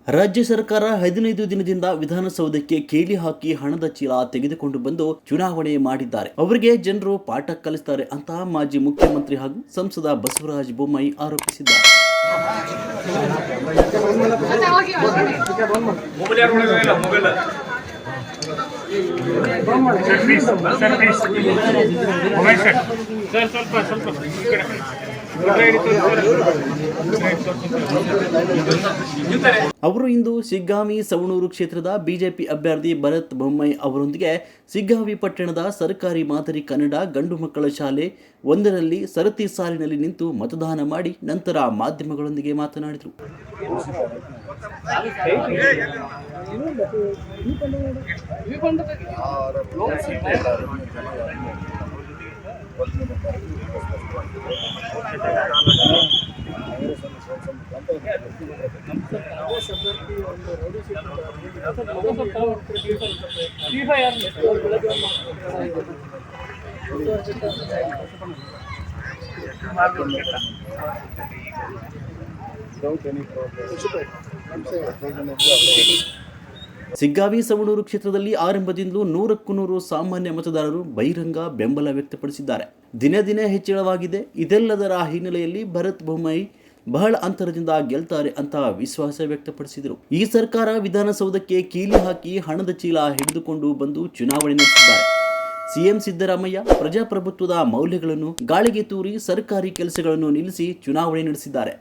ರಾಜ್ಯ ಸರ್ಕಾರ 15 ದಿನದಿಂದ ವಿಧಾನಸೌಧಕ್ಕೆ ಕೇಳಿ ಹಾಕಿ ಹಣದ ಚೀಲ ತೆಗೆದುಕೊಂಡು ಬಂದು ಚುನಾವಣೆ ಮಾಡಿದ್ದಾರೆ. ಅವರಿಗೆ ಜನರು ಪಾಠ ಕಲಿಸುತ್ತಾರೆ ಅಂತ ಮಾಜಿ ಮುಖ್ಯಮಂತ್ರಿ ಹಾಗೂ ಸಂಸದ ಬಸವರಾಜ ಬೊಮ್ಮಾಯಿ ಆರೋಪಿಸಿದ್ದಾರೆ. ಅವರು ಇಂದು ಸಿಗ್ಗಾವಿ ಸವಣೂರು ಕ್ಷೇತ್ರದ ಬಿಜೆಪಿ ಅಭ್ಯರ್ಥಿ ಭರತ್ ಬೊಮ್ಮಾಯಿ ಅವರೊಂದಿಗೆ ಸಿಗ್ಗಾವಿ ಪಟ್ಟಣದ ಸರ್ಕಾರಿ ಮಾದರಿ ಕನ್ನಡ ಗಂಡು ಮಕ್ಕಳ ಶಾಲೆ ಒಂದರಲ್ಲಿ ಸರತಿ ಸಾಲಿನಲ್ಲಿ ನಿಂತು ಮತದಾನ ಮಾಡಿ ನಂತರ ಮಾಧ್ಯಮಗಳೊಂದಿಗೆ ಮಾತನಾಡಿದರು. ಸಿಗ್ಗಾವಿ ಸವಣೂರು ಕ್ಷೇತ್ರದಲ್ಲಿ ಆರಂಭದಿಂದಲೂ 100ಕ್ಕೂ 100 ಸಾಮಾನ್ಯ ಮತದಾರರು ಬಹಿರಂಗ ಬೆಂಬಲ ವ್ಯಕ್ತಪಡಿಸಿದ್ದಾರೆ. ದಿನೇ ದಿನೇ ಹೆಚ್ಚಳವಾಗಿದೆ. ಇದೆಲ್ಲದರ ಹಿನ್ನೆಲೆಯಲ್ಲಿ ಭರತ್ ಬೊಮ್ಮಾಯಿ ಬಹಳ ಅಂತರದಿಂದ ಗೆಲ್ತಾರೆ ಅಂತ ವಿಶ್ವಾಸ ವ್ಯಕ್ತಪಡಿಸಿದರು. ಈ ಸರ್ಕಾರ ವಿಧಾನಸೌಧಕ್ಕೆ ಕೀಲಿ ಹಾಕಿ ಹಣದ ಚೀಲ ಹಿಡಿದುಕೊಂಡು ಬಂದು ಚುನಾವಣೆ ನಡೆಸಿದ್ದಾರೆ. ಸಿಎಂ ಸಿದ್ದರಾಮಯ್ಯ ಪ್ರಜಾಪ್ರಭುತ್ವದ ಮೌಲ್ಯಗಳನ್ನು ಗಾಳಿಗೆ ತೂರಿ ಸರ್ಕಾರಿ ಕೆಲಸಗಳನ್ನು ನಿಲ್ಲಿಸಿ ಚುನಾವಣೆ ನಡೆಸಿದ್ದಾರೆ.